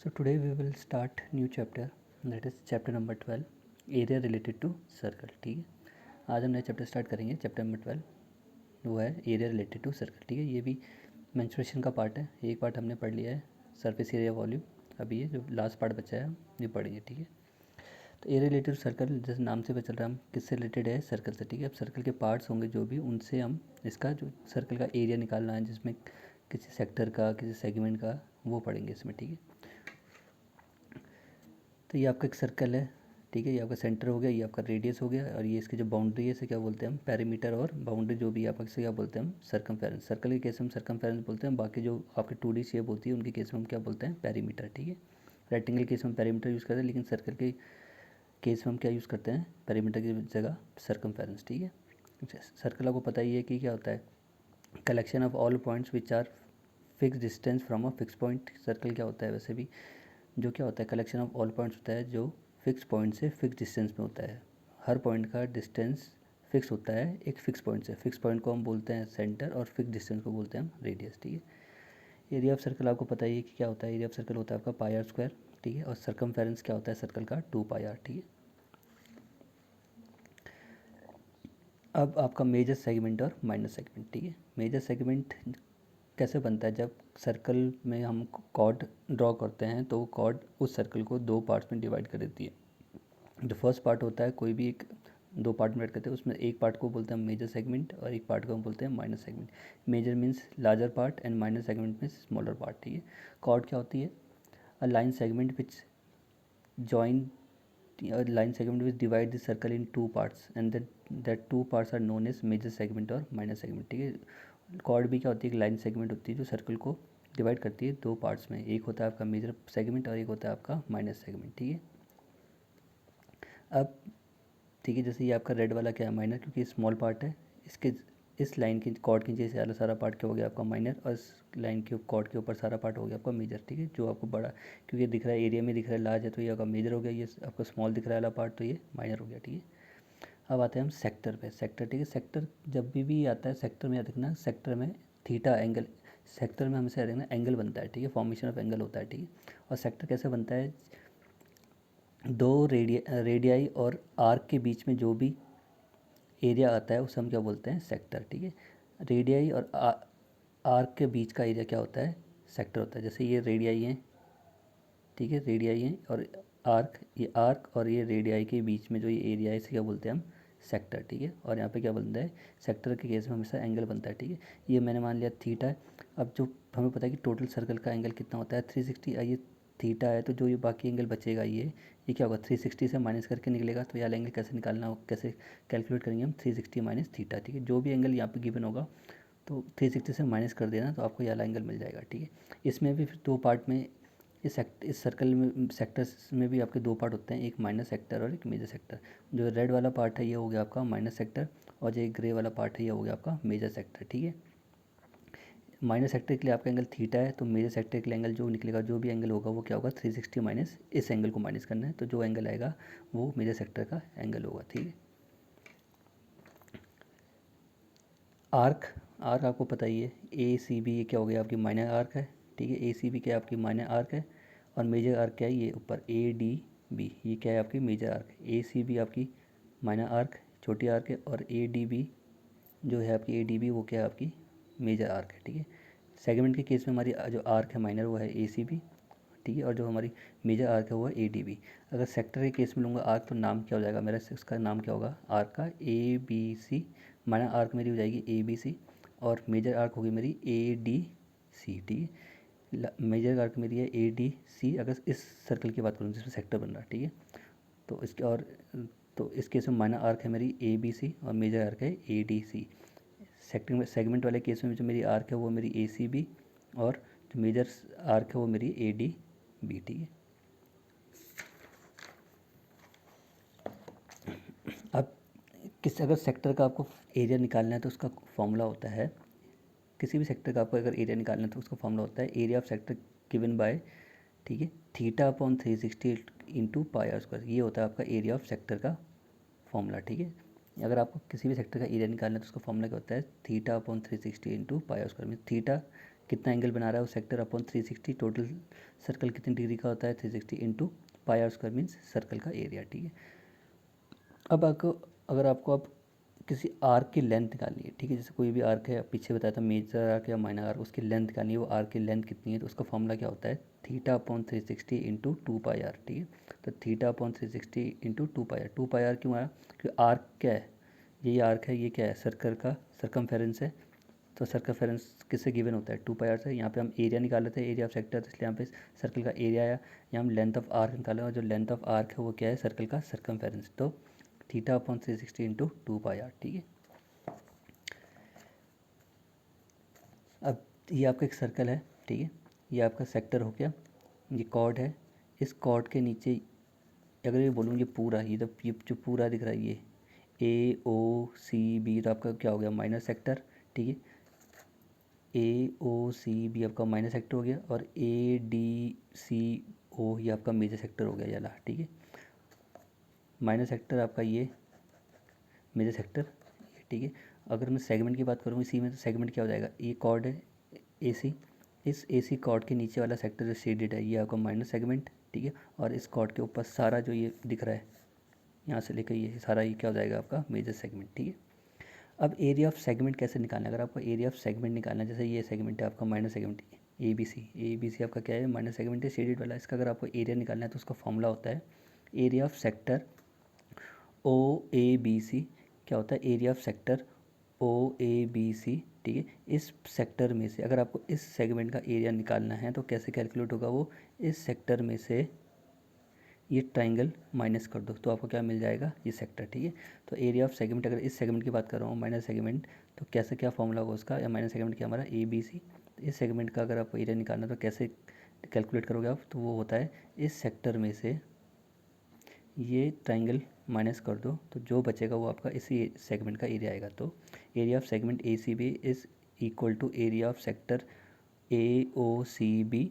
So today we will start new chapter, that is chapter number 12, area related to circle. ठीक है, आज हम नया चैप्टर स्टार्ट करेंगे. चैप्टर नंबर 12 वो है एरिया रिलेटेड टू सर्कल. ठीक है, ये भी मेंस्ट्रुएशन का पार्ट है. एक पार्ट हमने पढ़ लिया है, सरफेस एरिया वॉल्यूम. अभी ये जो लास्ट पार्ट बचा है ये पढ़ेंगे. ठीक है, तो एरिया रिलेटेड टू सर्कल जैसे नाम से पता चल रहा है हम किससे रिलेटेड है, सर्कल से. ठीक है, अब सर्कल के पार्ट्स होंगे जो भी, उनसे हम इसका जो सर्कल का एरिया निकालना है, जिसमें किसी सेक्टर का किसी सेगमेंट का, वो पढ़ेंगे इसमें. ठीक है, तो ये आपका एक सर्कल है. ठीक है, ये आपका सेंटर हो गया, ये आपका रेडियस हो गया, और ये इसकी जो बाउंड्री है इसे क्या बोलते हैं हम, पेरीमीटर. और बाउंड्री जो भी आपका इसे क्या बोलते हैं हम, सर्कमफेरेंस. सर्कल के केस में हम सर्कमफेरेंस बोलते हैं, बाकी जो आपकी 2D शेप होती है उनके केस में हम क्या बोलते हैं, पेरीमीटर. ठीक है, रेक्टेंगल के केस में पेरीमीटर यूज़ करते हैं, लेकिन सर्कल के केस में हम क्या यूज़ करते हैं, पेरीमीटर की जगह सर्कमफेरेंस. ठीक है, सर्कल आपको पता ही है कि क्या होता है, collection of all points which are fix distance from a fix point. Circle क्या होता है वैसे भी, जो क्या होता है, कलेक्शन ऑफ ऑल पॉइंट्स होता है जो फिक्स पॉइंट से फिक्स डिस्टेंस में होता है. हर पॉइंट का डिस्टेंस फिक्स होता है एक फिक्स पॉइंट से. फिक्स पॉइंट को हम बोलते हैं सेंटर, और फिक्स डिस्टेंस को बोलते हैं हम रेडियस. ठीक है, एरिया ऑफ सर्कल आपको पता ही है कि क्या होता है. एरिया ऑफ सर्कल होता है आपका पाई आर स्क्वायर. ठीक है, और सर्कमफेरेंस क्या होता है सर्कल का, 2 पाई आर. ठीक है, अब आपका मेजर सेगमेंट और माइनर सेगमेंट. ठीक है, मेजर सेगमेंट कैसे बनता है, जब सर्कल में हम कॉर्ड ड्रॉ करते हैं तो वो कॉर्ड उस सर्कल को दो पार्ट्स में डिवाइड कर देती है. जो फर्स्ट पार्ट होता है, कोई भी एक दो पार्ट में डिवाइड करते हैं, उसमें एक पार्ट को बोलते हैं मेजर सेगमेंट और एक पार्ट को हम बोलते हैं minor segment. Major means larger part and minor segment means smaller part. ठीक है, कॉर्ड क्या होती है, a line segment which join line segment which divide the circle in two parts and that two parts are known as major segment और minor segment. ठीक है, cord भी क्या होती है, एक लाइन सेगमेंट होती है जो सर्कल को डिवाइड करती है दो पार्ट्स में. एक होता है आपका मेजर सेगमेंट और एक होता है आपका माइनर सेगमेंट. ठीक है, अब ठीक है, जैसे ये आपका रेड वाला क्या है, माइनर, क्योंकि स्मॉल पार्ट है. इसके इस लाइन की कॉर्ड के नीचे से सारा पार्ट क्या हो गया आपका माइनर, और इस लाइन के कॉर्ड के ऊपर सारा पार्ट हो गया आपका मेजर. ठीक है, जो आपको बड़ा क्योंकि दिख रहा है, एरिया में दिख रहा है लार्ज है, तो ये आपका मेजर हो गया. ये आपको स्मॉल दिख रहा है वाला पार्ट, तो ये माइनर हो गया. ठीक है, अब आते हैं हम सेक्टर पे. सेक्टर, ठीक है, सेक्टर जब भी आता है, सेक्टर में याद रखना, सेक्टर में थीटा एंगल, सेक्टर में हमेशा याद रखना एंगल बनता है. ठीक है, फॉर्मेशन ऑफ एंगल होता है. ठीक है, और सेक्टर कैसे बनता है, दो रेडियाई और आर्क के बीच में जो भी एरिया आता है उसे हम क्या बोलते हैं, सेक्टर. ठीक है, रेडियाई और आर्क के बीच का एरिया क्या होता है, सेक्टर होता है. जैसे ये रेडियाई हैं, ठीक है, रेडियाई हैं, और आर्क, ये आर्क और ये रेडियाई के बीच में जो ये एरिया है इसे क्या बोलते हैं हम, सेक्टर. ठीक है, और यहाँ पे क्या बनता है, सेक्टर के केस में हमेशा एंगल बनता है. ठीक है, ये मैंने मान लिया थीटा है. अब जो हमें पता है कि टोटल सर्कल का एंगल कितना होता है, 360. ये थीटा है, तो जो ये बाकी एंगल बचेगा ये क्या होगा, 360 से माइनस करके निकलेगा. तो ये एंगल कैसे निकालना हो, कैसे कैलकुलेट करेंगे हम, 360 माइनस थीटा. ठीक है, जो भी एंगल यहाँ पे गिवन होगा तो 360 से माइनस कर देना, तो आपको ये वाला एंगल मिल जाएगा. ठीक है, इसमें भी फिर दो पार्ट में, इस सर्कल में सेक्टर्स में भी आपके दो पार्ट होते हैं, एक माइनर सेक्टर और एक मेजर सेक्टर. जो रेड वाला पार्ट है ये हो गया आपका माइनर सेक्टर, और जो ग्रे वाला पार्ट है ये हो गया आपका मेजर सेक्टर. ठीक है, माइनर सेक्टर के लिए आपका एंगल थीटा है, तो मेजर सेक्टर के लिए एंगल जो निकलेगा, जो भी एंगल होगा वो क्या होगा, 360 माइनस इस एंगल को माइनस करना है, तो जो एंगल आएगा वो मेजर सेक्टर का एंगल होगा. ठीक है, आर्क, आर्क आपको पता ही है, ए सी बी, ये क्या हो गया आपकी माइनर आर्क है. ठीक है, ए सी बी क्या आपकी माइनर आर्क है, और मेजर आर्क क्या है, ये ऊपर ए डी बी, ये क्या है आपकी मेजर आर्क. ए सी बी आपकी माइनर आर्क, छोटी आर्क है, और ए डी बी जो है आपकी, ए डी बी वो क्या है आपकी मेजर आर्क है. ठीक है, सेगमेंट के केस में हमारी जो आर्क है माइनर वो है ए सी बी. ठीक है, और जो हमारी मेजर आर्क है वो है ए डी बी. अगर सेक्टर के केस में लूँगा आर्क, तो नाम क्या हो जाएगा मेरा, उसका नाम क्या होगा आर्क का, A B C. Minor arc मेरी हो जाएगी ए बी सी, और मेजर आर्क होगी मेरी ए डी सी. ठीक है, मेजर आर्क मेरी है ए डी सी, अगर इस सर्कल की बात करूँ जिसमें सेक्टर बन रहा है. ठीक है, तो इसके और तो इस केस में माइनर आर्क है मेरी ए बी सी, और मेजर आर्क है ए डी सी. सेगमेंट वाले केस में जो मेरी आर्क है वो मेरी ए सी बी, और जो मेजर आर्क है वो मेरी ए डी बी. ठीक है, अब अगर सेक्टर का आपको एरिया निकालना है तो उसका फॉर्मूला होता है, किसी भी सेक्टर का आपको अगर एरिया निकालना है तो उसका फॉर्मूला होता है area of sector given by, ठीक है, theta upon 360 into pi r square. ये होता है आपका एरिया ऑफ सेक्टर का फॉर्मूला. ठीक है, अगर आपको किसी भी सेक्टर का एरिया निकालना है तो उसका फॉर्मूला क्या होता है, theta upon 360 into pi r square. में थीटा कितना एंगल बना रहा है वो सेक्टर अपॉन 360, टोटल सर्कल कितनी डिग्री का होता है 360 into pi r square means circle का एरिया, ठीक है। अब आपको अगर आपको अब किसी आर्क की लेंथ निकालनी है, ठीक है, जैसे कोई भी आर्क है, पीछे बताया था मेजर आर्क या माइनर आर्क, उसकी लेंथ निकालनी है, वो आर्क की लेंथ कितनी है, तो उसका फॉर्मूला क्या होता है theta upon 360 into 2 pi r, ठीक है। तो theta upon 360 into 2 pi r, 2 pi r क्यों आया, क्योंकि आर्क क्या है, ये आर्क है, ये क्या है सर्कल का सरकमफेरेंस है, तो सरकमफेरेंस किससे गिवन होता है 2 पाई आर से। यहाँ पे हम एरिया निकाले थे, एरिया ऑफ सेक्टर, तो इसलिए यहाँ पे सर्कल का एरिया आया। यहाँ हम लेंथ ऑफ आर्क निकाले और जो लेंथ ऑफ आर्क है वो क्या है सर्कल का सरकमफेरेंस, तो theta upon 360 into 2 pi r, ठीक है। अब ये आपका एक सर्कल है, ठीक है, ये आपका सेक्टर हो गया, ये कॉर्ड है, इस कॉर्ड के नीचे अगर ये बोलूँ ये पूरा, ये जो पूरा दिख रहा है ये AOCB, तो आपका क्या हो गया माइनर सेक्टर, ठीक है। AOCB आपका माइनर सेक्टर हो गया और ADCO ये आपका मेजर सेक्टर हो गया ये वाला, ठीक है। माइनर सेक्टर आपका ये, मेजर सेक्टर, ठीक है। अगर मैं सेगमेंट की बात करूँ इसी में, तो सेगमेंट क्या हो जाएगा, ये कॉर्ड है AC, इस AC कॉर्ड के नीचे वाला सेक्टर जो शेडेड है ये आपका माइनर सेगमेंट, ठीक है। और इस कॉर्ड के ऊपर सारा जो ये दिख रहा है यहाँ से लेकर ये सारा ये क्या हो जाएगा आपका मेजर सेगमेंट, ठीक है। अब एरिया ऑफ सेगमेंट कैसे निकालना है, अगर आपको एरिया ऑफ सेगमेंट निकालना है, जैसे ये सेगमेंट है आपका माइनर सेगमेंट ABC आपका क्या है माइनर सेगमेंट है शेडेड वाला, इसका अगर आपको एरिया निकालना है तो उसका फॉर्मूला होता है एरिया ऑफ सेक्टर OABC, क्या होता है एरिया ऑफ सेक्टर OABC, ठीक है। इस सेक्टर में से अगर आपको इस सेगमेंट का एरिया निकालना है तो कैसे कैलकुलेट होगा वो, इस सेक्टर में से ये ट्राइंगल माइनस कर दो तो आपको क्या मिल जाएगा ये सेक्टर, ठीक है। तो एरिया ऑफ सेगमेंट, अगर इस सेगमेंट की बात कर रहा हूँ माइनर सेगमेंट, तो कैसे क्या फॉर्मूला होगा उसका, या माइनर सेगमेंट क्या हमारा ABC, तो इस सेगमेंट का अगर आपको एरिया निकालना है तो कैसे कैलकुलेट करोगे आप, तो वो होता है इस सेक्टर में से ये ट्राइंगल माइनस कर दो तो जो बचेगा वो आपका इसी सेगमेंट का एरिया आएगा। तो area of segment ACB is equal to area of sector AOCB,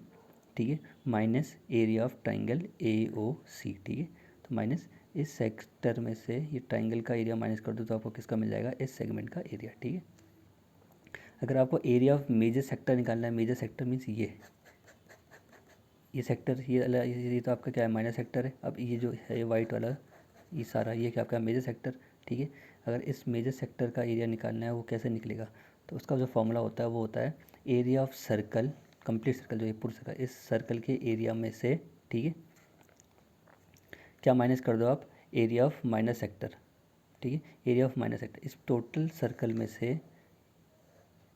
ठीक है, minus area of triangle AOC, ठीक है। तो माइनस इस सेक्टर में से ये ट्राइंगल का एरिया माइनस कर दो तो आपको किसका मिल जाएगा इस सेगमेंट का एरिया, ठीक है। अगर आपको एरिया ऑफ मेजर सेक्टर निकालना है, मेजर सेक्टर मीन्स ये सेक्टर, ये तो आपका क्या है माइनर सेक्टर है। अब ये जो है वाइट वाला ये सारा ये क्या आपका मेजर सेक्टर, ठीक है। अगर इस मेजर सेक्टर का एरिया निकालना है वो कैसे निकलेगा, तो उसका जो फॉर्मूला होता है वो होता है area of circle, complete circle जो है पूरा सर्कल, इस सर्कल के एरिया में से, ठीक है, क्या माइनस कर दो आप एरिया ऑफ माइनर सेक्टर, ठीक है। एरिया ऑफ माइनर सेक्टर, इस टोटल सर्कल में से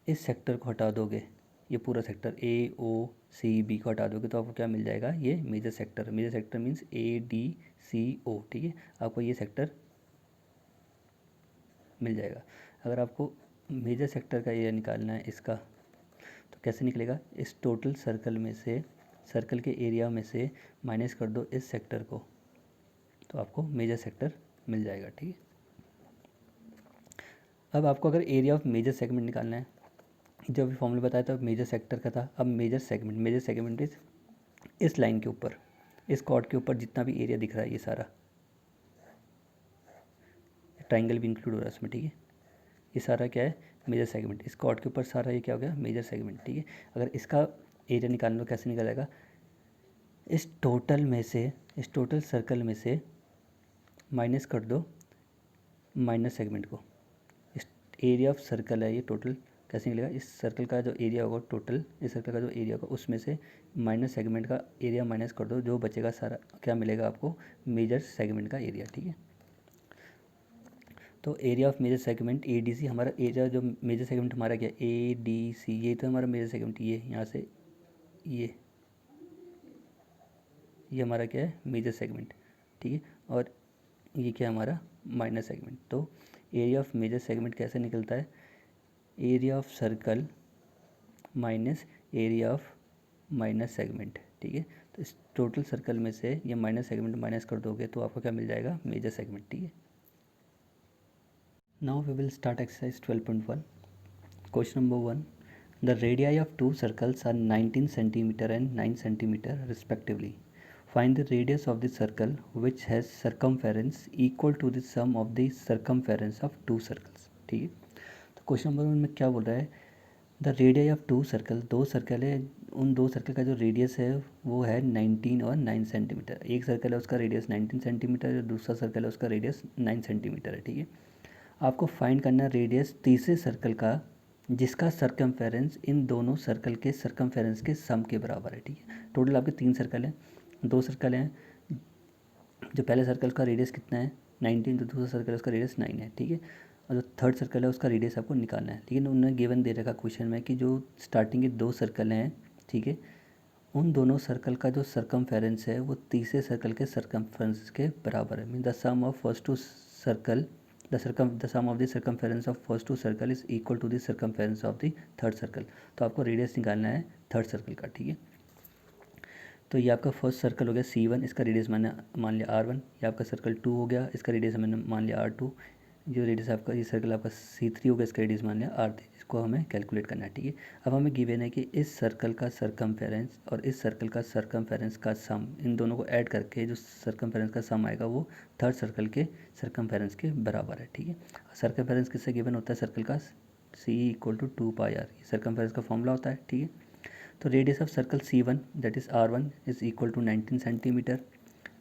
इस सेक्टर को हटा दोगे, ये पूरा सेक्टर AOCB को हटा दोगे तो आपको क्या मिल जाएगा ये major sector, major sector means ADCO, ठीक है। आपको ये सेक्टर मिल जाएगा। अगर आपको मेजर सेक्टर का एरिया निकालना है इसका, तो कैसे निकलेगा, इस टोटल सर्कल में से, सर्कल के एरिया में से माइनस कर दो इस सेक्टर को तो आपको मेजर सेक्टर मिल जाएगा, ठीक है। अब आपको अगर एरिया ऑफ मेजर सेगमेंट निकालना है, जो अभी फॉर्मूला बताया था मेजर सेक्टर का था, अब मेजर सेगमेंट इस लाइन के ऊपर, इस कॉर्ड के ऊपर जितना भी एरिया दिख रहा है ये सारा ट्राइंगल भी इंक्लूड हो रहा है इसमें, ठीक है। ये सारा क्या है मेजर सेगमेंट, इस कॉर्ड के ऊपर सारा ये क्या हो गया मेजर सेगमेंट, ठीक है। अगर इसका एरिया निकालना तो कैसे निकल जाएगा, इस टोटल में से, इस टोटल सर्कल में से माइनस कर दो माइनर सेगमेंट को, इस एरिया ऑफ सर्कल है ये टोटल कैसे निकलेगा, इस सर्कल का जो एरिया होगा टोटल, इस सर्कल का जो एरिया होगा उसमें से माइनर सेगमेंट का एरिया माइनस कर दो, जो बचेगा सारा क्या मिलेगा आपको मेजर सेगमेंट का एरिया, ठीक है। तो area of major segment ADC, हमारा एरिया जो मेजर सेगमेंट हमारा क्या ADC, ये तो हमारा मेजर सेगमेंट, ये यहाँ से ये हमारा क्या है मेजर सेगमेंट, ठीक है। और ये क्या है हमारा माइनर सेगमेंट। तो एरिया ऑफ मेजर सेगमेंट कैसे निकलता है, area of circle minus area of minor segment, ठीक है। तो इस टोटल सर्कल में से ये माइनर सेगमेंट माइनस कर दोगे तो आपको क्या मिल जाएगा मेजर सेगमेंट, ठीक है। Now we will start exercise 12.1। Question number 1, the radii of two circles are 19 centimetre and 9 centimetre respectively, find the radius of the circle which has circumference equal to the sum of the circumference of two circles, ठीक है। तो question number 1 में क्या बोल रहा है, the radius of two circle, दो circle है, उन दो सर्कल का जो रेडियस है वो है 19 और 9 सेंटीमीटर। एक सर्कल है उसका रेडियस 19 सेंटीमीटर और दूसरा सर्कल है उसका रेडियस 9 सेंटीमीटर है, ठीक है। आपको फाइंड करना रेडियस तीसरे सर्कल का जिसका सरकमफेरेंस इन दोनों सर्कल के सरकमफेरेंस के सम के बराबर है, ठीक है। टोटल आपके 3 सर्कल हैं, 2 सर्कल हैं। जो पहले सर्कल का रेडियस कितना है 19, जो दूसरा सर्कल है उसका रेडियस 9 है, ठीक है। और जो थर्ड सर्कल है उसका रेडियस आपको निकालना है। लेकिन उन्होंने गिवन दे रखा क्वेश्चन में कि जो स्टार्टिंग के 2 सर्कल हैं, ठीक है, उन दोनों सर्कल का जो सरकमफेरेंस है वो तीसरे सर्कल के सरकमफेरेंस के बराबर है। Mean the sum of first two circle, the sum of the circumference of first two circle is equal to the circumference of the third circle. तो आपको रेडियस निकालना है थर्ड सर्कल का, ठीक है। तो ये आपका फर्स्ट सर्कल हो गया C1, इसका रेडियस मैंने मान लिया R1। ये आपका सर्कल 2 हो गया, इसका रेडियस मैंने मान लिया R2। जो रेडियस आपका ये सर्कल आपका C3 हो गया, इसका रेडियस मान लिया R3। इसको हमें कैलकुलेट करना है, ठीक है। अब हमें गिवन है कि इस सर्कल का सरकमफेरेंस और इस सर्कल का सरकमफेरेंस का सम, इन दोनों को ऐड करके जो सरकमफेरेंस का सम आएगा वो थर्ड सर्कल के सरकमफेरेंस के बराबर है, ठीक है। सरकमफेरेंस किससे गिवन होता है सर्कल का, C = 2πr, ये सरकमफेरेंस का फॉर्मूला होता है, ठीक है। तो radius of circle C1 that is R1 is equal to 19 centimetre,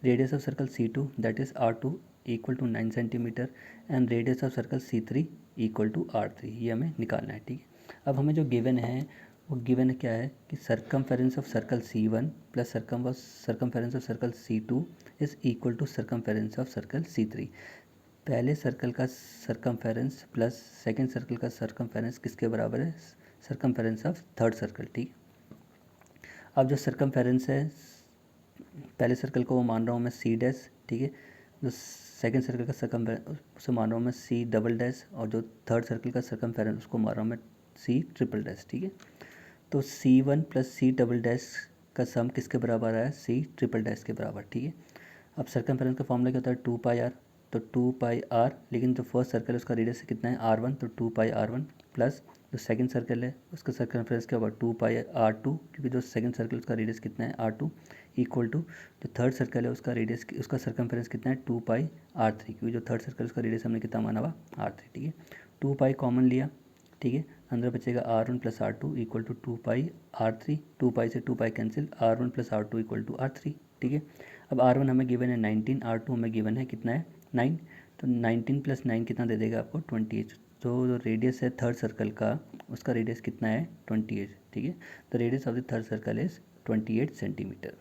radius of circle C2 that is R2 equal to 9 centimetre and radius of circle C3 equal to R3। ये हमें निकालना है, ठीक है। अब हमें जो गिवन है वो गिवन क्या है कि circumference of circle C1 plus circumference of circle C2 is equal to circumference of circle C3। पहले सर्कल का सरकमफेरेंस प्लस सेकेंड सर्कल का सरकमफेरेंस किसके बराबर है, सरकमफेरेंस ऑफ थर्ड सर्कल, ठीक। अब जो सरकमफेरेंस है पहले सर्कल को वो मान रहा हूँ मैं C डैश, ठीक है। जो सेकंड सर्कल का सरकमफेरेंस उसे मान रहा हूँ मैं C डबल डैश, और जो थर्ड सर्कल का सरकमफेरेंस उसको मान रहा हूँ मैं C ट्रिपल डैश, ठीक है। तो C1 plus C double dash का सम किसके बराबर आया, C ट्रिपल डैश के बराबर, ठीक है। अब सरकमफेरेंस का फॉर्मूला क्या होता है 2πr, तो 2πr, लेकिन जो फर्स्ट सर्कल है उसका रेडियस कितना है R1, तो 2πr1 प्लस जो सेकंड सर्कल है उसका सर्कमफेरेंस क्या होगा 2πr2, क्योंकि जो सेकंड सर्कल उसका रेडियस कितना है R2 इक्वल टू जो थर्ड सर्कल है उसका रेडियस उसका सर्कमफेरेंस कितना है 2πr3, क्योंकि जो थर्ड सर्कल उसका रेडियस हमने कितना माना हुआ R3, ठीक है। 2π कॉमन लिया, ठीक है, अंदर बचेगा R1 plus R2 equal to 2πr3, 2π से 2π cancel, R1 plus R2 equal to R3, ठीक है। अब R1 हमें गिवन है 19, R2 हमें गिवन है कितना है 9, तो 19 प्लस 9 कितना दे देगा आपको 28। तो जो रेडियस है थर्ड सर्कल का उसका रेडियस कितना है 28, ठीक है। The radius of the third circle is 28 centimetre.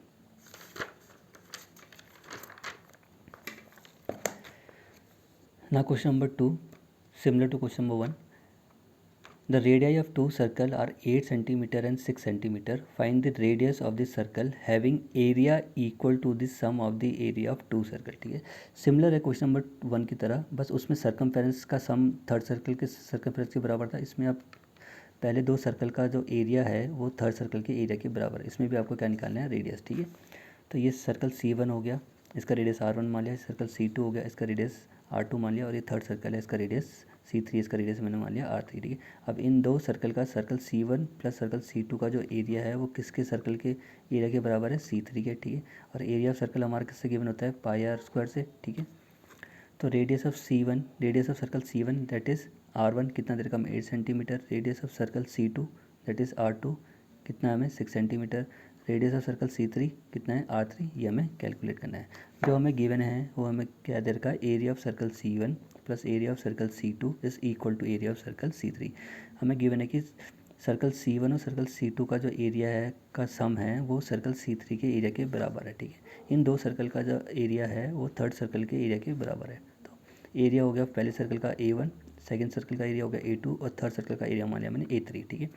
Now question number 2, similar to question number 1. The radii of two circles are 8 centimeter and 6 centimeter. Find the radius of the circle having area equal to the sum of the area of two circle, ठीक है। Similar है question number 1 की तरह, बस उसमें circumference का सम third circle के circumference के बराबर था। इसमें आप पहले 2 सर्कल का जो एरिया है वो थर्ड सर्कल के एरिया के बराबर है। इसमें भी आपको क्या निकालना है, रेडियस, ठीक है। तो ये सर्कल C1 हो गया, इसका रेडियस R1 मान लिया, सर्कल C2 हो गया, इसका रेडियस R2 मान लिया, और ये थर्ड सर्कल है इसका रेडियस C3, इसका रेडियस मैंने मान लिया R3, ठीक है। अब इन दो सर्कल का circle C1 plus circle C2 का जो एरिया है वो किसके सर्कल के एरिया के बराबर है, C3 के, ठीक है। और एरिया ऑफ सर्कल हमारा किससे गिवन होता है, πr² से, ठीक है। तो radius of C1, radius of circle C1 that is R1 कितना दे रखा हमें 8 centimetre, radius of circle C2 that is R2 कितना हमें 6 centimetre, radius of circle C3 कितना है R3, ये हमें कैलकुलेट करना है। जो हमें गिवन है वो हमें क्या दे रखा है, area of circle C1 plus area of circle C2 is equal to area of circle C3। हमें गिवन है कि सर्कल C1 और सर्कल C2 का जो एरिया है का सम है वो सर्कल C3 के एरिया के बराबर है, ठीक है। इन दो सर्कल का जो एरिया है वो थर्ड सर्कल के एरिया के बराबर है। तो एरिया हो गया पहले सर्कल का A1, सेकंड सर्कल का एरिया हो गया A2 और थर्ड सर्कल का एरिया मान लिया मैंने A3, ठीक है।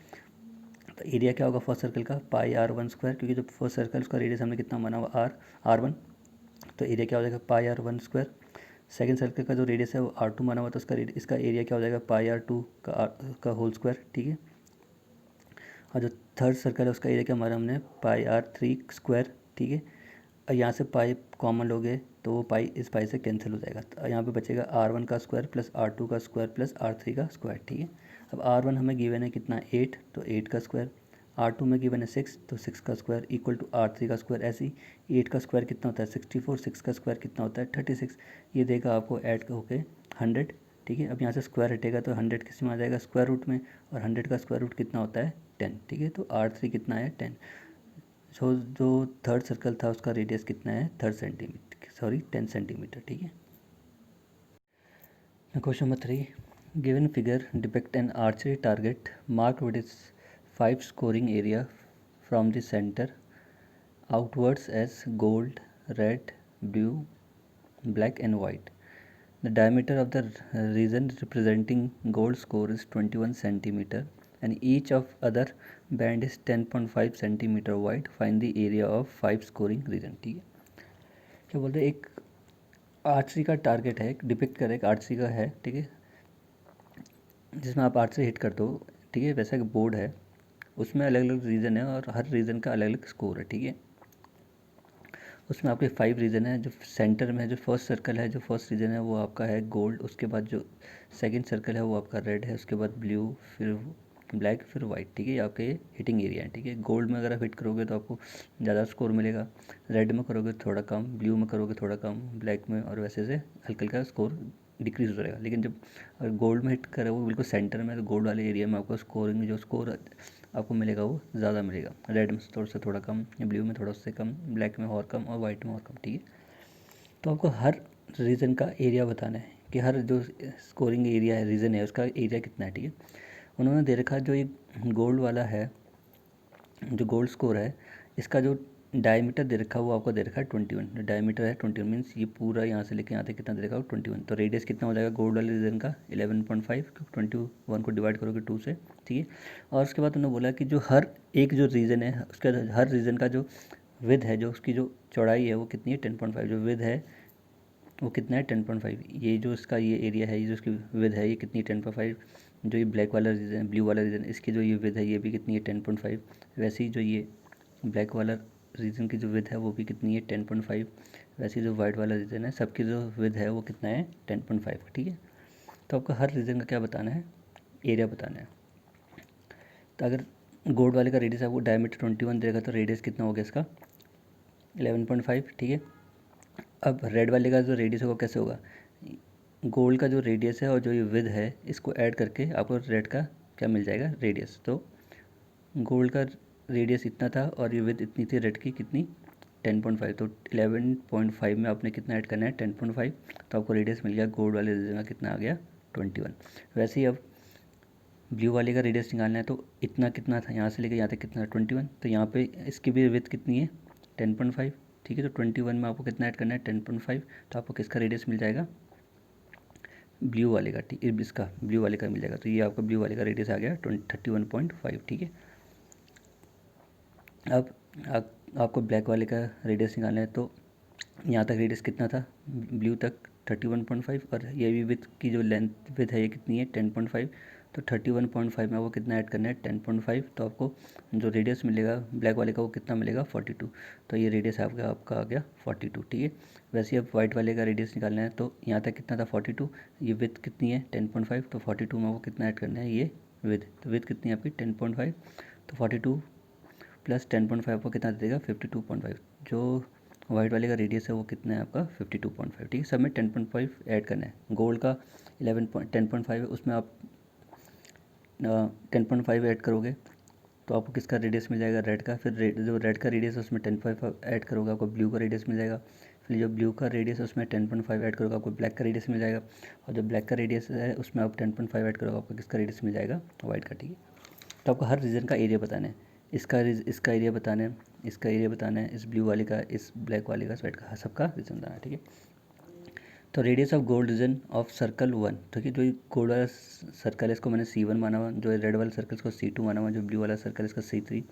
तो एरिया क्या होगा फर्स्ट सर्कल का πr1², क्योंकि जो फर्स्ट सर्कल उसका रेडियस हमने कितना माना हुआ R1, तो एरिया क्या हो जाएगा πr1²। सेकंड सर्कल का जो रेडियस है वो R2 माना हुआ, तो इसका एरिया क्या हो जाएगा πr2 का होल स्क्वायर, ठीक है। और जो थर्ड सर्कल है उसका एरिया क्या हमारा हमने πr3², ठीक है। और यहाँ से पाई कॉमन लोगे तो वो पाई इस पाई से कैंसिल हो जाएगा, तो यहाँ पे बचेगा R1 का स्क्वायर प्लस R2 का स्क्वायर प्लस R3 का स्क्वायर, ठीक है। अब R1 हमें गिवन है कितना 8, तो 8 का स्क्वायर, R2 में गिवन है 6, तो 6 का स्क्वायर इक्वल टू R3 का स्क्वायर। ऐसे ही 8 का स्क्वायर कितना होता है 64, 6 का स्क्वायर कितना होता है 36, ये देगा आपको ऐड होके 100, ठीक है। अब यहाँ से स्क्वायर हटेगा तो 100 किस में आ जाएगा, स्क्वायर रूट में, और 100 का स्क्वायर रूट कितना होता है 10, ठीक है। तो R3 कितना है 10। सो जो थर्ड सर्कल था उसका रेडियस कितना है 10 सेंटीमीटर, ठीक है। Question number 3, given figure depict an archery target marked with its 5 scoring area from the centre outwards as gold, red, blue, black and white. The diameter of the region representing gold score is 21 centimeter and each of other band is 10.5 centimeter wide. Find the area of 5 scoring region, ठीक है। क्या बोलते हैं, एक archery का target है, एक depict कर एक आर्चरी का है, ठीक है, जिसमें आप आर्चरी हिट कर दो, ठीक है। वैसा एक बोर्ड है, उसमें अलग अलग रीजन है और हर रीजन का अलग अलग स्कोर है, ठीक है। उसमें आपके 5 रीजन है। जो सेंटर में है, जो फर्स्ट सर्कल है, जो फर्स्ट रीजन है वो आपका है गोल्ड, उसके बाद जो सेकंड सर्कल है वो आपका रेड है, उसके बाद ब्लू, फिर ब्लैक, फिर वाइट, ठीक है। ये आपके हिटिंग एरिया है, ठीक है। गोल्ड में अगर आप हिट करोगे तो आपको ज़्यादा स्कोर मिलेगा, रेड में करोगे तो थोड़ा कम, ब्लू में करोगे थोड़ा कम, ब्लैक में, और वैसे से हल्का हल्का स्कोर डिक्रीज हो जाएगा। लेकिन जब अगर गोल्ड में हिट करोगे बिल्कुल सेंटर में, तो गोल्ड वाले एरिया में आपको स्कोरिंग जो स्कोर आपको मिलेगा वो ज़्यादा मिलेगा। रेड में थोड़ा कम, ब्लू में थोड़ा उससे कम, ब्लैक में और कम, और वाइट में और कम, ठीक है। तो आपको हर रीजन का एरिया बताना है कि हर जो स्कोरिंग एरिया है, रीजन है, उसका एरिया कितना है, ठीक है। उन्होंने दे रखा जो ये गोल्ड वाला है, जो गोल्ड स्कोर है, इसका जो डायमीटर दे रखा है वो आपको दे रखा है 21। डायमीटर है 21 मीन्स ये पूरा यहाँ से लेके यहाँ तक कितना दे रखा है 21। तो रेडियस कितना हो जाएगा गोल्ड वाले रीजन का 11.5, 21 को डिवाइड करोगे 2 से, ठीक है। और उसके बाद उन्होंने बोला कि जो हर एक जो रीजन है उसका हर रीजन का जो विथ है, जो उसकी जो चौड़ाई है वो कितनी है 10.5, जो विथ है वो कितना है 10.5। ये जो इसका ये एरिया है, ये जो इसकी विथ है ये कितनी है 10.5। जो ये ब्लैक वाला रीजन, ब्लू वाला रीजन, इसकी जो ये विथ है ये भी कितनी है 10.5। वैसे ही जो ये ब्लैक वाला रीजन की जो विथ है वो भी कितनी है 10.5। वैसे ही जो वाइट वाला रीजन है सबकी जो विथ है वो कितना है 10.5, ठीक है। तो आपको हर रीजन का क्या बताना है, एरिया बताना है। तो अगर गोल्ड वाले का रेडियस आपको डायमीटर 21 देगा तो रेडियस कितना हो गया इसका 11.5, ठीक है। अब रेड वाले का जो रेडियस होगा कैसे होगा, गोल्ड का जो रेडियस है और जो ये विद है इसको ऐड करके आपको रेड का क्या मिल जाएगा रेडियस। तो गोल्ड का रेडियस इतना था और ये विद इतनी थी, रेड की कितनी 10.5। तो 11.5 में आपने कितना ऐड करना है 10.5, तो आपको रेडियस मिल गया गोल्ड वाले रीजन का कितना आ गया 21। वैसे ही अब ब्लू वाले का रेडियस निकालना है तो इतना कितना था, यहाँ से लेकर यहाँ तक कितना 21। तो यहाँ पे इसकी भी विथ कितनी है 10.5, ठीक है। तो 21 में आपको कितना ऐड करना है 10.5, तो आपको किसका रेडियस मिल जाएगा ब्लू वाले का, ठीक है, इसका ब्लू वाले का मिल जाएगा। तो ये आपका ब्लू वाले का रेडियस आ गया 31.5, ठीक है। अब आपको ब्लैक वाले का रेडियस निकालना है तो यहाँ तक रेडियस कितना था ब्लू तक 31.5, और ये भी विथ की जो लेंथ विथ है ये कितनी है 10.5। तो 31.5 में आपको कितना ऐड करना है 10.5, तो आपको जो रेडियस मिलेगा ब्लैक वाले का वो कितना मिलेगा 42। तो ये रेडियस आपका आ गया 42, ठीक है। वैसे ही अब वाइट वाले का रेडियस निकालना है तो यहाँ तक कितना था 42, ये विथ कितनी है 10.5, तो 42 में आपको कितना ऐड करना है ये विथ, तो विथ कितनी है आपकी 10.5। तो 42 प्लस 10.5 आपको कितना दे देगा 52.5। जो वाइट वाले का रेडियस है वो कितना है आपका 52.5, ठीक है। सब में 10.5 ऐड करना है। गोल्ड का 10.5 है, उसमें आप 10.5 ऐड करोगे तो आपको किसका रेडियस मिल जाएगा रेड का। फिर जो रेड का रेडियस है उसमें 10.5 ऐड करोगे आपको ब्लू का रेडियस मिल जाएगा। फिर जो ब्लू का रेडियस है उसमें 10.5 ऐड करोगे आपको ब्लैक का रेडियस मिल जाएगा। और जो ब्लैक का रेडियस है उसमें आप 10.5 ऐड करोगे आपको किसका रेडियस मिल जाएगा वाइट का, ठीक है। तो आपको हर रीजन का एरिया बताना है, इसका एरिया बताना है, इसका एरिया बताना है, इस ब्लू वाले का, इस ब्लैक वाले का, वाइट का, सबका रीजन बताना है, ठीक है। तो radius of gold reason of circle 1, ठीक है। जो गोल्ड वाला सर्कल है इसको मैंने C1 माना हुआ, जो रेड वाला सर्कल इसको C2 माना हुआ, जो ब्लू वाला सर्कल इसका C3,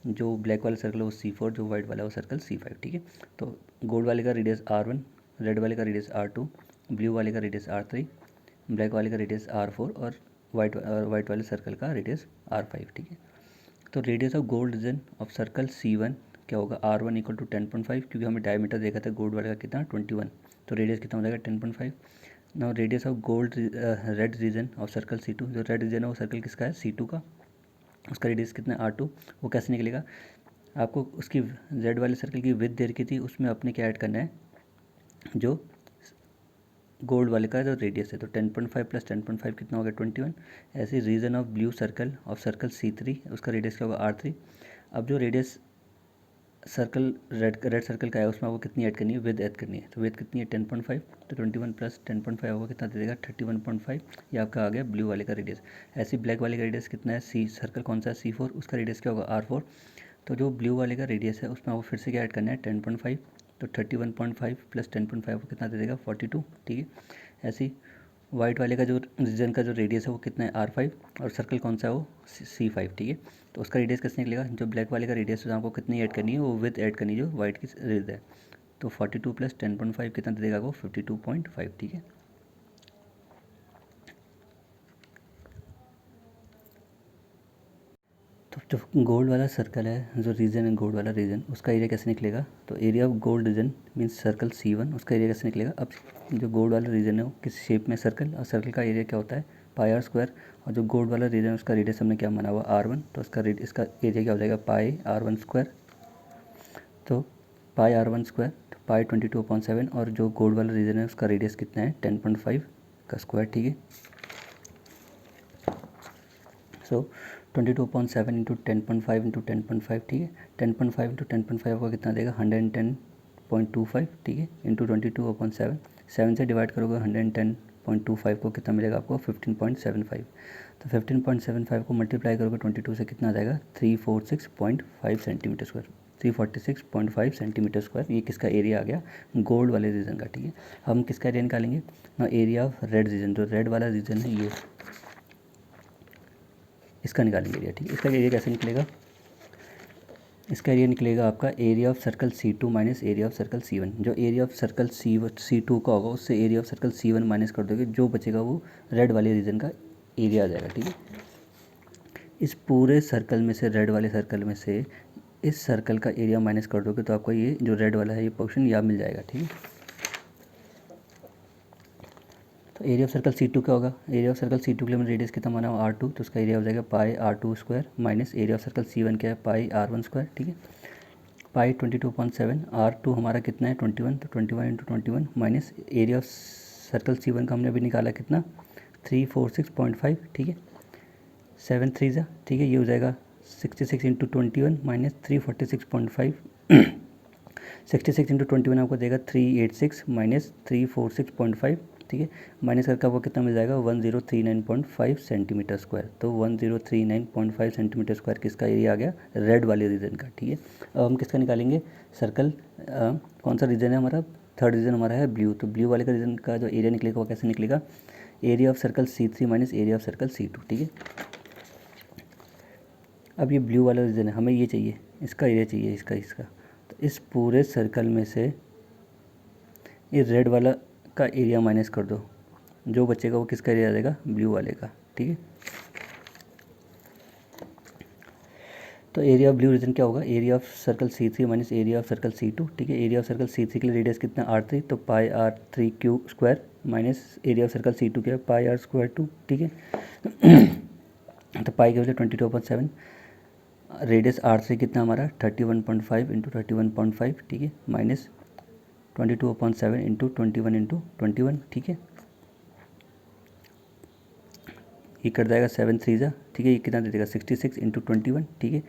जो ब्लैक वाला सर्कल है वो C4, जो वाइट वाला वो सर्कल C5, ठीक है। तो गोल्ड वाले का रेडियस R1, रेड वाले का रेडियस R2, ब्लू वाले का रेडियस R3, ब्लैक वाले का रेडियस R4 और वाइट वाले सर्कल का रेडियस R5, ठीक है। तो radius of gold reason of circle C1 क्या होगा R1 इक्वल टू 10.5, क्योंकि हमें डायमीटर देखा था गोल्ड वाले का कितना 21, तो रेडियस कितना हो जाएगा 10.5। Now radius of gold red region of circle C2, जो रेड रीजन है वो सर्कल किसका है C2 का, उसका रेडियस कितना है R2। वो कैसे निकलेगा, आपको उसकी रेड वाले सर्कल की विड्थ दे रखी थी, उसमें अपने क्या ऐड करना है, जो गोल्ड वाले का जो रेडियस है, तो 10.5 प्लस 10.5 कितना हो गया 21। ऐसे region of blue circle of circle C3, उसका रेडियस क्या होगा R3। अब जो रेडियस सर्कल रेड सर्कल का है उसमें आपको कितनी ऐड करनी है, विद ऐड करनी है। तो विद कितनी है 10.5, तो 21 प्लस 10.5 होगा कितना दे देगा 31.5। ये आपका आ गया ब्लू वाले का रेडियस। ऐसे ब्लैक वाले का रेडियस कितना है, सी सर्कल कौन सा है C4, उसका रेडियस क्या होगा R4। तो जो ब्लू वाले का रेडियस है उसमें आपको फिर से क्या ऐड करना है 10.5, तो 31.5 प्लस 10.5 को कितना दे देगा 42, ठीक है। ऐसे ही वाइट वाले का जो रीजन का जो रेडियस है वो कितना है R5, और सर्कल कौन सा है वो C5, ठीक है। तो उसका रेडियस किसने निकलेगा, जो ब्लैक वाले का रेडियस है आपको कितनी ऐड करनी है, वो विथ ऐड करनी है जो वाइट की रेड है। तो 42 प्लस 10.5 कितना दे देगा वो 52.5, ठीक है। तो जो गोल्ड वाला सर्कल है, जो रीजन है गोल्ड वाला रीजन, उसका एरिया कैसे निकलेगा, तो area of gold reason means circle C1, उसका एरिया कैसे निकलेगा। अब जो गोल्ड वाला रीजन है वो किस शेप में सर्कल, और सर्कल का एरिया क्या होता है पाई आर स्क्वायर, और जो गोल्ड वाला रीजन है उसका रेडियस हमने क्या माना हुआ R1, तो इसका एरिया क्या हो जाएगा पाई R1 स्क्वायर। तो पाई R1 स्क्वायर, तो पाई 22/7, और जो गोल्ड वाला रीजन है उसका रेडियस कितना है 10.5 का स्क्वायर, ठीक है। सो 22/7 इंटू 10.5 इंटू 10.5, ठीक है। 10.5 इंटू 10.5 का कितना देगा 110.25, ठीक है, इंटू 22/7। 7 से डिवाइड करोगे 110.25 को कितना मिलेगा आपको 15.75। तो 15.75 को मल्टीप्लाई करोगे 22 से कितना आ जाएगा 346.5 सेंटीमीटर स्क्वायर, 346.5 सेंटीमीटर स्क्वायर। ये किसका एरिया आ गया, गोल्ड वाले रीजन का, ठीक है। हम किसका एरिया निकालेंगे ना, एरिया ऑफ रेड रीजन, जो रेड वाला रीजन है ये, इसका निकालेंगे एरिया, ठीक है। इसका एरिया कैसे निकलेगा, इसका एरिया निकलेगा आपका area of circle C2 minus area of circle C1। जो एरिया ऑफ सर्कल C2 का होगा उससे area of circle C1 minus कर दोगे, जो बचेगा वो रेड वाले रीजन का एरिया आ जाएगा, ठीक है। इस पूरे सर्कल में से, रेड वाले सर्कल में से इस सर्कल का एरिया माइनस कर दोगे तो आपको ये जो रेड वाला है ये पोर्शन यहाँ मिल जाएगा, ठीक है। तो एरिया ऑफ सर्कल C2 क्या होगा, एरिया ऑफ सर्कल C2 के लिए मैंने रेडियस कितना माना हुआ R2, तो उसका एरिया हो जाएगा पाई R2 square minus area of circle C1 क्या है पाई R1 स्क्वायर, ठीक है। पाई 22/7, R2 हमारा कितना है 21, तो 21 into 21 minus area of circle C1 का हमने अभी निकाला कितना 346.5, ठीक है। 7 3 जा, ठीक है, ये हो जाएगा 66 इंटू 21 माइनस 346.5। 66 इंटू 21 आपको देगा 386 माइनस 346.5, ठीक है। माइनस करके आपको कितना मिल जाएगा 1039.5 सेंटीमीटर स्क्वायर। तो 1039.5 सेंटीमीटर स्क्वायर किसका एरिया आ गया, रेड वाले रीजन का, ठीक है। अब हम किसका निकालेंगे सर्कल, कौन सा रीजन है हमारा, थर्ड रीजन हमारा है ब्लू। तो ब्लू वाले का रीजन का जो एरिया निकलेगा वो कैसे निकलेगा, area of circle C3 minus area of circle C2, ठीक है। अब ये ब्लू वाला रीजन है, हमें ये चाहिए, इसका एरिया चाहिए, इसका। तो इस पूरे सर्कल में से ये रेड वाला का एरिया माइनस कर दो, जो बचेगा वो किसका एरिया आ जाएगा, ब्लू वाले का, ठीक है। तो एरिया ऑफ ब्लू रीजन क्या होगा, area of circle C3 minus area of circle C2, ठीक है। एरिया ऑफ सर्कल C3 के लिए रेडियस कितना R3, तो पाई R3 Q square minus area of circle C2 क्या है पाई R स्क्वायर 2, ठीक है। तो पाई की वजह 22/7, रेडियस R3 कितना हमारा 31.5 इंटू 31.5, ठीक है, माइनस 22/7 इंटू 21 इंटू 21, ठीक है। ये कट जाएगा 7 3 जा, ठीक है, ये कितना दे देगा 66 इंटू 21, ठीक है।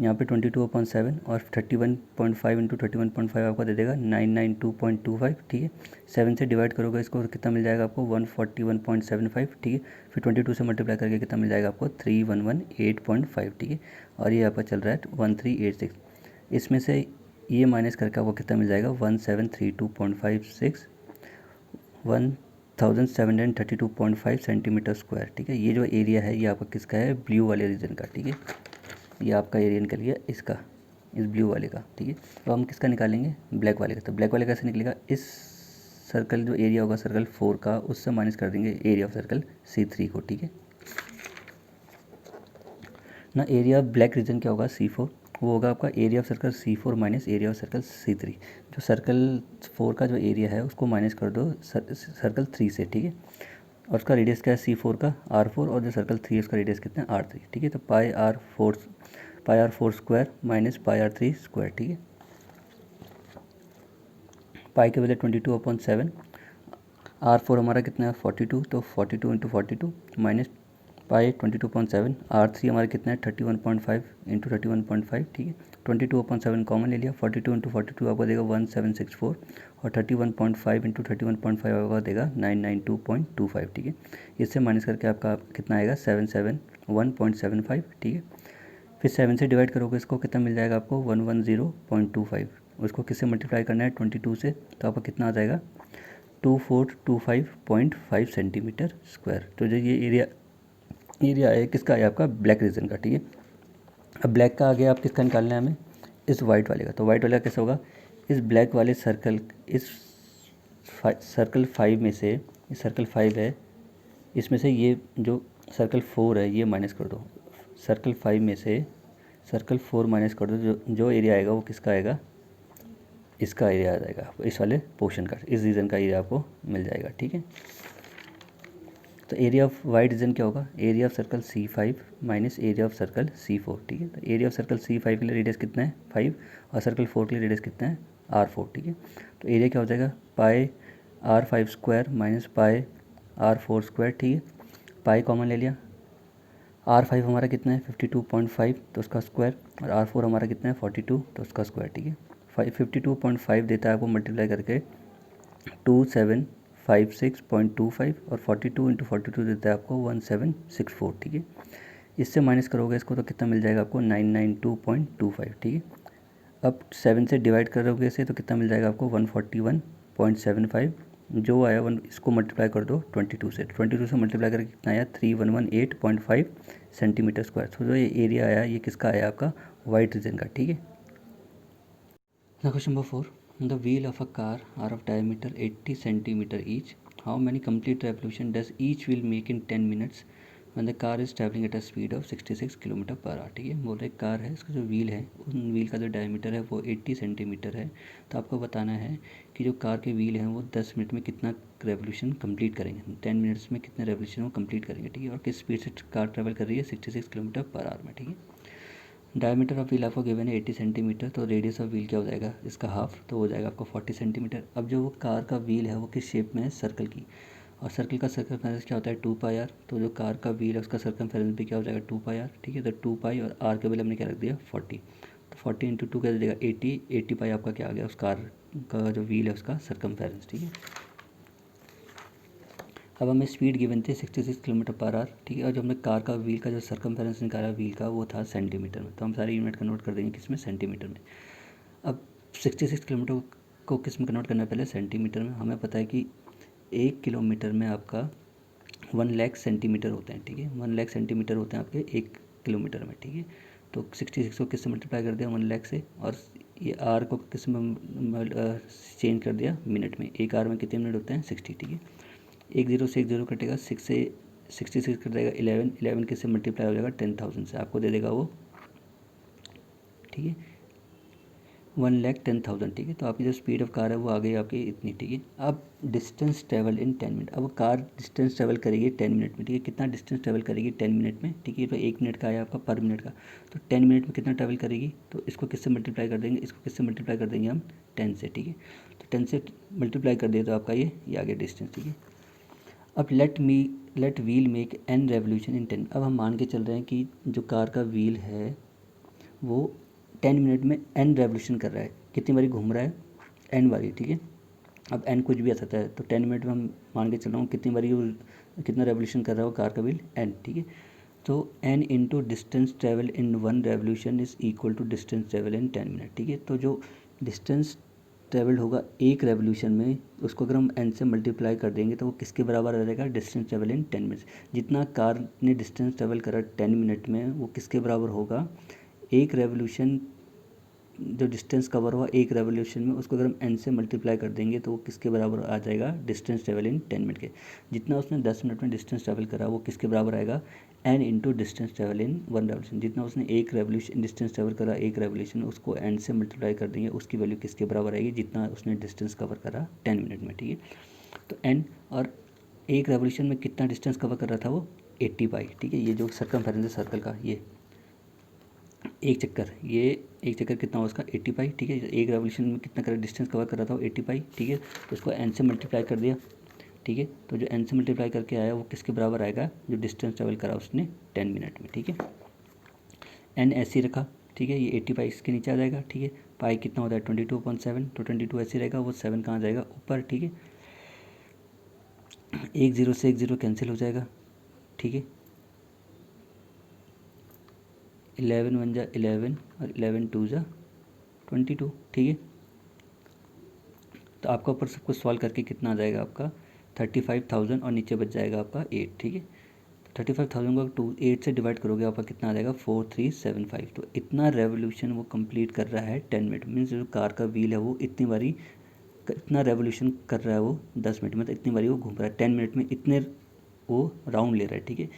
यहाँ पे 22/7 और 31.5 इंटू 31.5 आपको दे देगा 992.25, ठीक है। 7 से डिवाइड करोगे इसको तो कितना मिल जाएगा आपको 141.75, ठीक है। फिर 22 से मल्टीप्लाई करके कितना मिल जाएगा आपको 3118.5, ठीक है। और ये आपका चल रहा है 1386, इसमें से ये माइनस करके आपको कितना मिल जाएगा 1732.56, 1732.5 सेंटीमीटर स्क्वायर, ठीक है। ये जो एरिया है ये आपका किसका है, ब्लू वाले रीजन का, ठीक है। ये आपका एरिया निकल गया इसका, इस ब्लू वाले का, ठीक है। तो हम किसका निकालेंगे, ब्लैक वाले का। तो ब्लैक वाले कैसे निकलेगा, इस सर्कल जो एरिया होगा सर्कल 4 का उससे माइनस कर देंगे एरिया ऑफ सर्कल C3 को, ठीक है ना। एरिया ऑफ ब्लैक रीजन क्या होगा C4, वो होगा आपका area of circle C4 minus area of circle C3। जो सर्कल 4 का जो एरिया है उसको माइनस कर दो सर्कल 3 से, ठीक है। और उसका रेडियस क्या है C4 का R4, और जो सर्कल 3 है उसका रेडियस कितना है R3, ठीक है। तो pi r four square minus pi R3 square, ठीक है। पाई के बजाय 22/7, R4 हमारा कितना है 42, तो 42 इंटू 42 माइनस पाई 22.7। R3 हमारा कितना है 31.5 इंटू 31.5, ठीक है। 22/7 कॉमन ले लिया, 42 इंटू 42 आपको देगा 1764 और 31.5 इंटू 31.5 आपको देगा 992.25, ठीक है। इससे माइनस करके आपका कितना आएगा 771.75, ठीक है। फिर 7 से डिवाइड करोगे इसको, कितना मिल जाएगा आपको 110.25। उसको किससे मल्टीप्लाई करना है 22 से, तो आपका कितना आ जाएगा 2425.5 सेंटीमीटर स्क्वायर। तो जो ये एरिया है किसका है आपका ब्लैक रीजन का, ठीक है। अब ब्लैक का आगे आप किसका निकालना है हमें, इस वाइट वाले का। तो वाइट वाले का कैसे होगा, इस ब्लैक वाले सर्कल, इस सर्कल 5 में से, इस सर्कल 5 है, इसमें से ये जो सर्कल 4 है ये माइनस कर दो। सर्कल 5 में से सर्कल 4 माइनस कर दो, जो एरिया आएगा वो किसका आएगा, इसका एरिया आ जाएगा, इस वाले पोर्शन का, इस रीजन का एरिया आपको मिल जाएगा, ठीक है। तो एरिया ऑफ वाइट रीजन क्या होगा, area of circle C5 minus area of circle C4, ठीक है। तो एरिया ऑफ सर्कल C5 के लिए रेडियस कितना है 5 और सर्कल 4 के लिए रेडियस कितना है R4, ठीक है। तो एरिया क्या हो जाएगा पाई R5 स्क्वायर माइनस पाई R4 स्क्वायर, ठीक है। पाई कॉमन ले लिया, R5 हमारा कितना है 52.5 तो उसका स्क्वायर, और R4 हमारा कितना है 42 तो उसका स्क्वायर, ठीक है। 52.5 देता है आपको मल्टीप्लाई करके 2756.25 और 42 इंटू 42 देता है आपको 1764, ठीक है। इससे माइनस करोगे इसको तो कितना मिल जाएगा आपको 992.25, ठीक है। अब 7 से डिवाइड करोगे इसे तो कितना मिल जाएगा आपको 141.75। जो आया वन इसको मल्टीप्लाई कर दो 22 से, 22 से मल्टीप्लाई करके कितना आया 3118.5 सेंटीमीटर स्क्वायर। तो जो ये एरिया आया ये किसका आया आपका वाइट रीजन का, ठीक है। Question number 4, the wheel of a car are of diameter 80 centimeter each. How many complete revolution does each wheel make in 10 minutes when the car is traveling at a speed of 66 kilometre per hour, ठीक है। बोल रहे car है, इसका जो wheel है, उन wheel का जो डायमीटर है वो 80 सेंटीमीटर है। तो आपको बताना है कि जो कार के व्हील हैं वो 10 मिनट में कितना रेवोल्यूशन कंप्लीट करेंगे, 10 मिनट्स में कितने रेवोल्यूशन वो कंप्लीट करेंगे, ठीक है। और किस स्पीड से कार ट्रेवल कर रही है 66 किलोमीटर पर आवर में, ठीक है। डायमीटर ऑफ व्हील आपको गिवन है 80 सेंटीमीटर, तो रेडियस ऑफ व्हील क्या हो जाएगा इसका हाफ, तो हो जाएगा आपको 40 सेंटीमीटर। अब जो वो कार का व्हील है वो किस शेप में है सर्कल की, और सर्कल का सर्कमफेरेंस क्या होता है 2πr, तो जो कार का व्हील है उसका सर्कमफेरेंस भी क्या हो जाएगा 2πr, ठीक है। तो 2π और r के बदले हमने क्या रख दिया 40, तो 40 इंटू 2 क्या दे देगा 80π आपका क्या आ गया उस कार का जो व्हील है उसका सर्कमफेरेंस, ठीक है। अब हमें स्पीड गिवन थी 66 किलोमीटर पर आवर, ठीक है। और जो हमने कार का व्हील का जो सर्कमफेरेंस निकाला व्हील का वो था सेंटीमीटर में, तो हम सारे यूनिट कन्वर्ट कर देंगे किस में सेंटीमीटर में। अब 66 किलोमीटर को किस में कन्वर्ट करना है पहले सेंटीमीटर में। हमें पता है कि 1 किलोमीटर में आपका 1 लाख सेंटीमीटर होते हैं, ठीक है। 1 लाख सेंटीमीटर होते हैं आपके 1 किलोमीटर में, ठीक है। तो 66 को किससे मल्टीप्लाई कर दिया 1 लाख से, और ये आर को किस में चेंज कर दिया मिनट में। एक आर में कितने मिनट होते हैं 60, ठीक है। एक जीरो से एक जीरो कटेगा, 6 से 66 कट जाएगा 11, 11 किससे मल्टीप्लाई हो जाएगा 10,000 से, आपको दे देगा वो, ठीक है 1,10,000, ठीक है। तो आपकी जो स्पीड ऑफ कार है वो आ गई आपकी इतनी, ठीक है। अब डिस्टेंस ट्रेवल इन 10 मिनट, अब कार डिस्टेंस ट्रेवल करेगी 10 मिनट में, ठीक है। कितना डिस्टेंस ट्रेवल करेगी 10 मिनट में, ठीक है। तो 1 मिनट का आया आपका पर मिनट का, तो 10 मिनट में कितना ट्रेवल करेगी, तो इसको किससे मल्टीप्लाई कर देंगे, इसको किससे मल्टीप्लाई कर देंगे हम 10 से, ठीक है। तो 10 से मल्टीप्लाई कर दिए तो आपका ये आ गया डिस्टेंस, ठीक है। अब let wheel make an revolution in 10। अब हम मान के चल रहे हैं कि जो कार का व्हील है वो 10 मिनट में एन रेवोल्यूशन कर रहा है, कितनी बारी घूम रहा है एन बारी, ठीक है। अब एन कुछ भी आ सकता है, तो 10 मिनट में हम मान के चल रहा हूँ कितनी बारी कितना रेवोल्यूशन कर रहा है वो कार का व्हील एन, ठीक है। तो n into distance travel in 1 revolution is equal to distance travel in 10 minute, ठीक है। तो जो डिस्टेंस ट्रेवल्ड होगा एक रेवोल्यूशन में, उसको अगर हम एन से मल्टीप्लाई कर देंगे तो वो किसके बराबर आ जाएगा डिस्टेंस ट्रेवल इन 10 मिनट्स। जितना कार ने डिस्टेंस ट्रेवल करा 10 मिनट में वो किसके बराबर होगा, एक रेवोल्यूशन जो डिस्टेंस कवर हुआ एक रेवोल्यूशन में उसको अगर हम एन से मल्टीप्लाई कर देंगे तो वो किसके बराबर आ जाएगा डिस्टेंस ट्रेवल इन 10 मिनट के। जितना उसने 10 मिनट में डिस्टेंस ट्रेवल करा वो किसके बराबर आएगा n into distance travel in 1 revolution. जितना उसने एक रेवोल्यूशन डिस्टेंस ट्रेवल करा एक रेवोल्यूशन उसको एन से मल्टीप्लाई कर देंगे उसकी वैल्यू किसके बराबर आएगी जितना उसने डिस्टेंस कवर करा 10 मिनट में, ठीक है। तो एन और एक रेवोल्यूशन में कितना डिस्टेंस कवर कर रहा था वो 80π, ठीक है। ये जो सर्कमफेरेंस है सर्कल का ये एक चक्कर कितना हो उसका 80π, ठीक है। एक रेवोल्यूशन में कितना कर डिस्टेंस कवर कर रहा था वो 80π, ठीक है। तो इसको एन से मल्टीप्लाई कर दिया ठीक है। तो जो n से मल्टीप्लाई करके आया वो किसके बराबर आएगा, जो डिस्टेंस ट्रेवल करा उसने 10 मिनट में, ठीक है। n ऐसे ही रखा, ठीक है, ये 80 पाई इसके नीचे आ जाएगा, ठीक है। पाई कितना होता है 22/7, तो 22 ऐसे रहेगा, वो 7 कहाँ जाएगा ऊपर, ठीक है। एक ज़ीरो से एक ज़ीरो कैंसिल हो जाएगा, ठीक है। 11 1 जा 11 और 11 2 जा 22, ठीक है। तो आपका ऊपर सब कुछ सॉल्व करके कितना आ जाएगा आपका 35,000 और नीचे बच जाएगा आपका 8, ठीक है। तो 35,000 को 8 से डिवाइड करोगे आपका कितना आ जाएगा 4375। तो इतना रेवोल्यूशन वो कंप्लीट कर रहा है 10 मिनट। मीन्स जो कार का व्हील है वो इतनी बारी इतना रेवोल्यूशन कर रहा है वो 10 मिनट में, तो इतनी बारी वो घूम रहा है 10 मिनट में, इतने वो राउंड ले रहा है, ठीक है।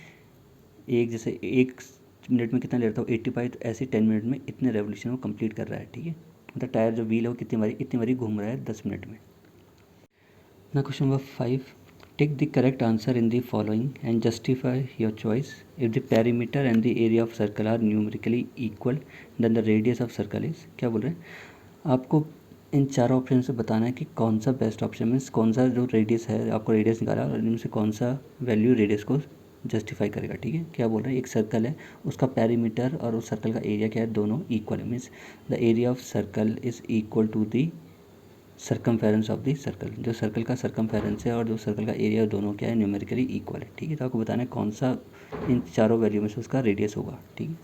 एक जैसे 1 मिनट में कितना ले रहा था 85, तो ऐसे 10 मिनट में इतने रेवोल्यूशन वो कंप्लीट कर रहा है, ठीक है। मतलब टायर जो व्हील है वो इतनी बारी घूम रहा है 10 मिनट में। ना question number 5, take the correct answer in the following and justify your choice. If the perimeter and the area of circle are numerically equal then the radius of circle is, क्या बोल रहे हैं आपको इन चारों option से बताना है कि कौन सा बेस्ट ऑप्शन मीन्स कौन सा जो रेडियस है, आपको रेडियस निकाला और इनमें से कौन सा वैल्यू रेडियस को जस्टिफाई करेगा, ठीक है। क्या बोल रहे हैं, एक सर्कल है, उसका पेरीमीटर और उस सर्कल का एरिया क्या है, दोनों इक्वल है। Means the area of circle is equal to the circumference of the circle. जो सर्कल का सर्कमफेरेंस है और जो सर्कल का एरिया दोनों क्या है, न्यूमेरिकली इक्वल है, ठीक है। तो आपको बताना है कौन सा इन चारों वैल्यू में से उसका रेडियस होगा, ठीक है।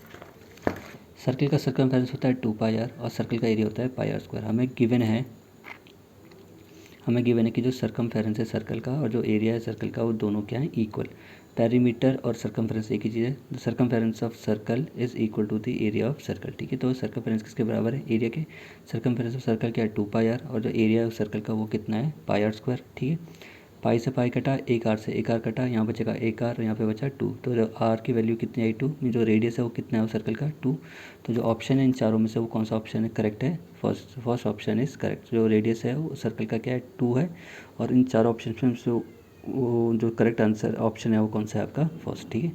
सर्कल का सर्कमफेरेंस होता है 2πr और सर्कल का एरिया होता है πr²। हमें गिवन है कि जो सर्कमफेरेंस है सर्कल का और जो एरिया है सर्कल का वो दोनों क्या है, इक्वल। पेरीमीटर और सर्कमफेरेंस एक ही चीज़ है। The circumference of circle is equal to the area of circle, ठीक है। तो सर्कमफेरेंस किसके बराबर है, एरिया के। सर्कमफेरेंस ऑफ सर्कल क्या है 2πr और जो एरिया ऑफ सर्कल का वो कितना है πr², ठीक है। पाई से पाई कटा, एक आर से एक आर कटा, यहाँ बचेगा एक आर, यहाँ पे बचा 2। तो जो आर की वैल्यू कितनी आई 2, जो रेडियस है वो कितना है वो सर्कल का 2। तो जो ऑप्शन है इन चारों में से वो कौन सा ऑप्शन है करेक्ट है, फर्स्ट ऑप्शन इज़ करेक्ट। जो रेडियस है वो सर्कल का क्या है 2 है और इन चारों ऑप्शन में से वो जो करेक्ट आंसर ऑप्शन है वो कौन सा है आपका फर्स्ट, ठीक है।